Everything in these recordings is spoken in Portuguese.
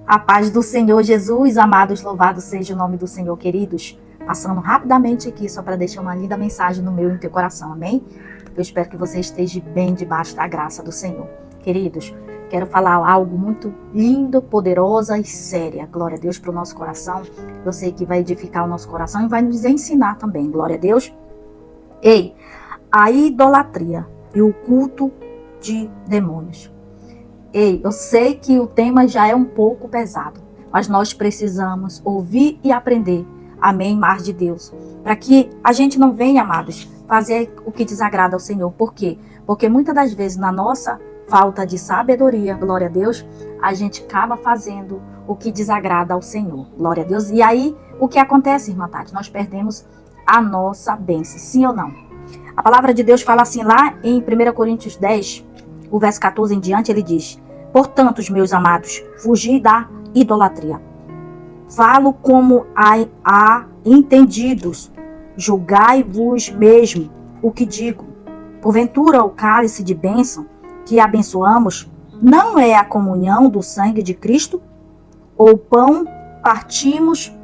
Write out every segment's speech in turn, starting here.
A paz do Senhor Jesus, amados, louvado seja o nome do Senhor, queridos. Passando rapidamente aqui, só para deixar uma linda mensagem no meu e no teu coração, amém? Eu espero que você esteja bem debaixo da graça do Senhor. Queridos, quero falar algo muito lindo, poderosa e séria. Glória a Deus para o nosso coração. Eu sei que vai edificar o nosso coração e vai nos ensinar também. Glória a Deus. Ei, a idolatria e o culto de demônios. Ei, eu sei que o tema já é um pouco pesado, mas nós precisamos ouvir e aprender, amém, mar de Deus, para que a gente não venha, amados, fazer o que desagrada ao Senhor. Por quê? Porque muitas das vezes na nossa falta de sabedoria, glória a Deus, a gente acaba fazendo o que desagrada ao Senhor, glória a Deus. E aí, o que acontece, irmã Tati? Nós perdemos a nossa bênção, sim ou não? A palavra de Deus fala assim lá em 1 Coríntios 10, o verso 14 em diante, ele diz: portanto, meus amados, fugi da idolatria. Falo como a entendidos, julgai-vos mesmo o que digo. Porventura o cálice de bênção que abençoamos não é a comunhão do sangue de Cristo? Ou o pão partimos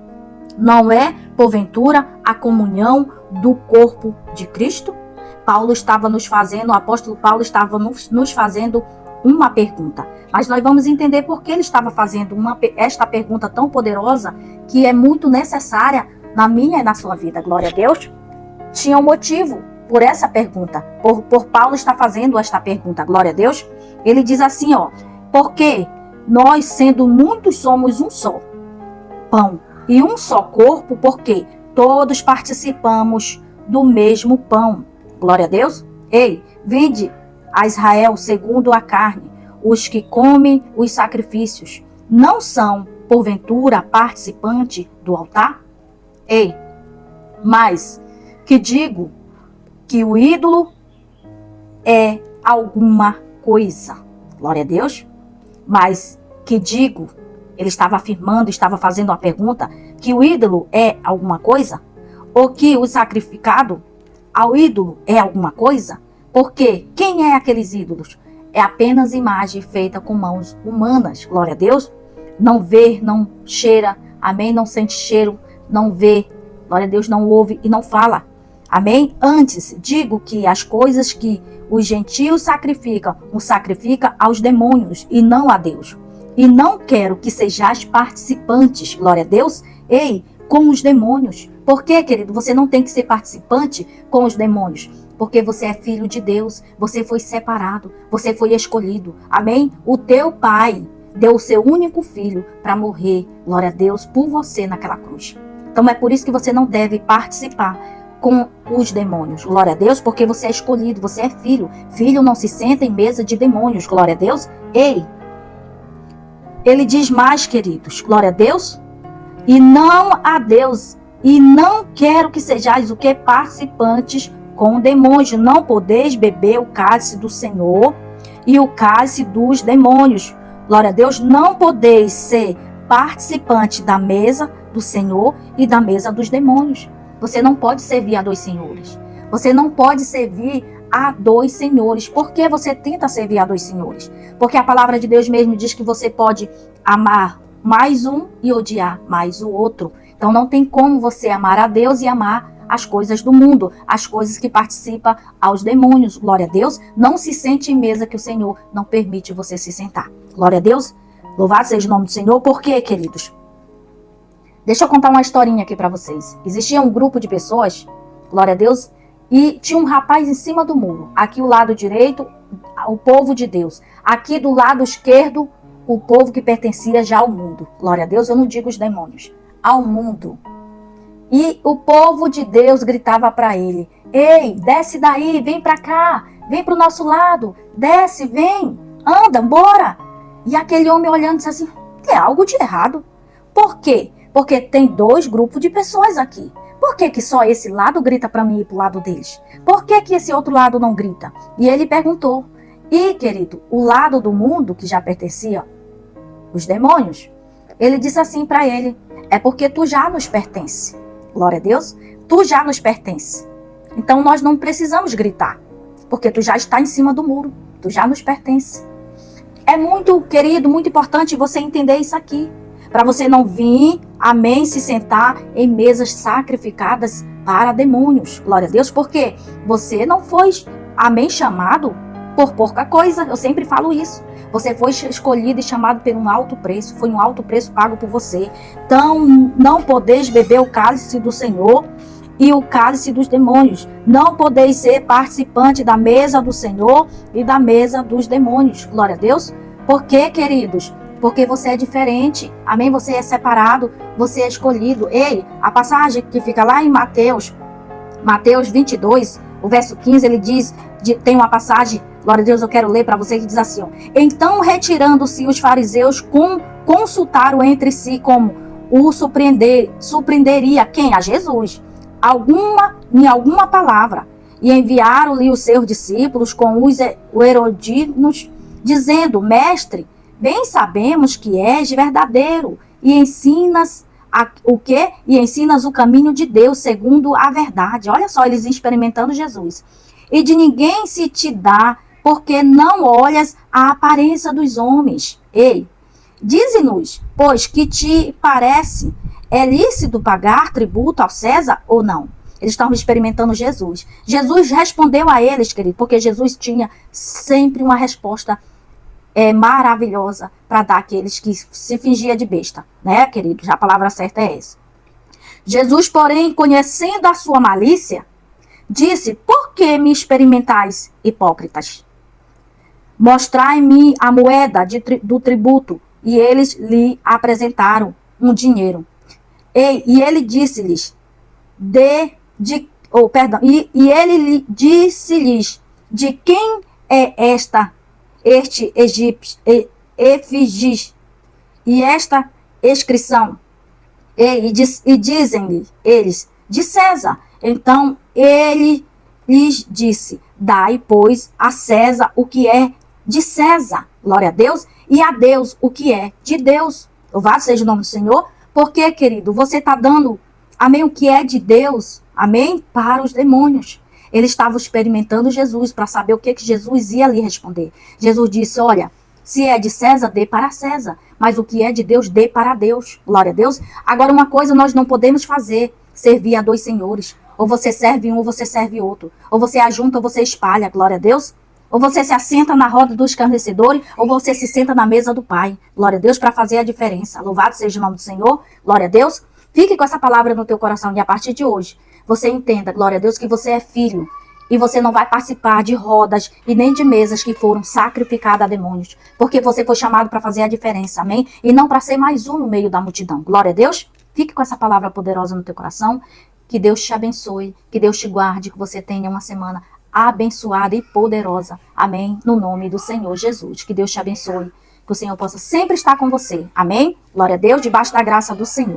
não é, porventura, a comunhão do corpo de Cristo? O apóstolo Paulo estava nos fazendo uma pergunta. Mas nós vamos entender por que ele estava fazendo esta pergunta tão poderosa, que é muito necessária na minha e na sua vida. Glória a Deus. Tinha um motivo por essa pergunta. Por Paulo estar fazendo esta pergunta. Glória a Deus. Ele diz assim, porque nós, sendo muitos, somos um só pão e um só corpo, porque todos participamos do mesmo pão. Glória a Deus. Ei, vinde a Israel segundo a carne, os que comem os sacrifícios, não são, porventura, participantes do altar? Ei, mas que digo que o ídolo é alguma coisa. Glória a Deus. Mas que digo, ele estava afirmando, estava fazendo uma pergunta, que o ídolo é alguma coisa? Ou que o sacrificado ao ídolo é alguma coisa? Porque quem é aqueles ídolos? É apenas imagem feita com mãos humanas, glória a Deus. Não vê, não cheira, amém? Não sente cheiro, não vê, glória a Deus, não ouve e não fala, amém? Antes, digo que as coisas que os gentios sacrificam, o sacrifica aos demônios e não a Deus. E não quero que sejais participantes, glória a Deus, com os demônios. Por quê, querido? Você não tem que ser participante com os demônios. Porque você é filho de Deus, você foi separado, você foi escolhido, amém? O teu pai deu o seu único filho para morrer, glória a Deus, por você naquela cruz. Então é por isso que você não deve participar com os demônios, glória a Deus, porque você é escolhido, você é filho. Filho não se senta em mesa de demônios, glória a Deus. Ele diz mais, queridos, glória a Deus, e não a Deus, e não quero que sejais o que? Participantes com demônios. Não podeis beber o cálice do Senhor e o cálice dos demônios. Glória a Deus, não podeis ser participante da mesa do Senhor e da mesa dos demônios. Você não pode servir a dois senhores. Você não pode servir a dois senhores. Por que você tenta servir a dois senhores? Porque a palavra de Deus mesmo diz que você pode amar mais um e odiar mais o outro. Então não tem como você amar a Deus e amar as coisas do mundo, as coisas que participam aos demônios. Glória a Deus. Não se sente em mesa que o Senhor não permite você se sentar. Glória a Deus. Louvado seja o nome do Senhor. Por quê, queridos? Deixa eu contar uma historinha aqui para vocês. Existia um grupo de pessoas, glória a Deus, e tinha um rapaz em cima do muro. Aqui o lado direito, o povo de Deus. Aqui do lado esquerdo, o povo que pertencia já ao mundo. Glória a Deus, eu não digo os demônios. Ao mundo. E o povo de Deus gritava para ele: ei, desce daí, vem para cá, vem para o nosso lado, desce, vem, anda, bora. E aquele homem olhando disse assim: tem algo de errado. Por quê? Porque tem dois grupos de pessoas aqui. Por que só esse lado grita para mim ir para o lado deles? Por que esse outro lado não grita? E ele perguntou. E, querido, o lado do mundo que já pertencia os demônios, ele disse assim para ele: é porque tu já nos pertence. Glória a Deus. Tu já nos pertence. Então nós não precisamos gritar, porque tu já está em cima do muro. Tu já nos pertence. É muito, querido, muito importante você entender isso aqui. Para você não vir, amém, se sentar em mesas sacrificadas para demônios. Glória a Deus, porque você não foi, amém, chamado por pouca coisa. Eu sempre falo isso. Você foi escolhido e chamado por um alto preço. Foi um alto preço pago por você. Então, não podeis beber o cálice do Senhor e o cálice dos demônios. Não podeis ser participante da mesa do Senhor e da mesa dos demônios. Glória a Deus. Por quê, queridos? Porque você é diferente. Amém? Você é separado. Você é escolhido. Ei, a passagem que fica lá em Mateus 22, o verso 15, ele diz, tem uma passagem, glória a Deus, eu quero ler para você, que diz assim, ó, então retirando-se os fariseus consultaram entre si como o surpreenderia quem? A Jesus. Em alguma palavra. E enviaram-lhe os seus discípulos com os herodianos, dizendo, mestre, bem sabemos que és verdadeiro e ensinas o quê? E ensinas o caminho de Deus segundo a verdade. Olha só, eles experimentando Jesus. E de ninguém se te dá, porque não olhas a aparência dos homens. Ei, dize-nos, pois, que te parece, é lícito pagar tributo ao César ou não? Eles estavam experimentando Jesus. Jesus respondeu a eles, querido, porque Jesus tinha sempre uma resposta maravilhosa para dar àqueles que se fingia de besta, né, queridos? A palavra certa é essa. Jesus, porém, conhecendo a sua malícia, disse, por que me experimentais, hipócritas? Mostrai-me a moeda do tributo. E eles lhe apresentaram um dinheiro. E ele disse-lhes, e ele lhe disse-lhes, de quem é este efígie e esta inscrição? E dizem-lhe eles, de César. Então ele lhes disse, dai, pois, a César o que é de César, glória a Deus, e a Deus o que é de Deus. Louvado seja o nome do Senhor, porque, querido, você está dando, amém, o que é de Deus, amém, para os demônios. Eles estavam experimentando Jesus para saber o que Jesus ia lhe responder. Jesus disse, olha, se é de César, dê para César, mas o que é de Deus, dê para Deus. Glória a Deus. Agora, uma coisa nós não podemos fazer, servir a dois senhores. Ou você serve um, ou você serve outro. Ou você ajunta, ou você espalha. Glória a Deus. Ou você se assenta na roda dos escarnecedores, ou você se senta na mesa do Pai. Glória a Deus, para fazer a diferença. Louvado seja o nome do Senhor. Glória a Deus. Fique com essa palavra no teu coração e a partir de hoje, você entenda, glória a Deus, que você é filho. E você não vai participar de rodas e nem de mesas que foram sacrificadas a demônios. Porque você foi chamado para fazer a diferença, amém? E não para ser mais um no meio da multidão. Glória a Deus. Fique com essa palavra poderosa no teu coração. Que Deus te abençoe. Que Deus te guarde. Que você tenha uma semana abençoada e poderosa. Amém? No nome do Senhor Jesus. Que Deus te abençoe. Que o Senhor possa sempre estar com você. Amém? Glória a Deus. Debaixo da graça do Senhor.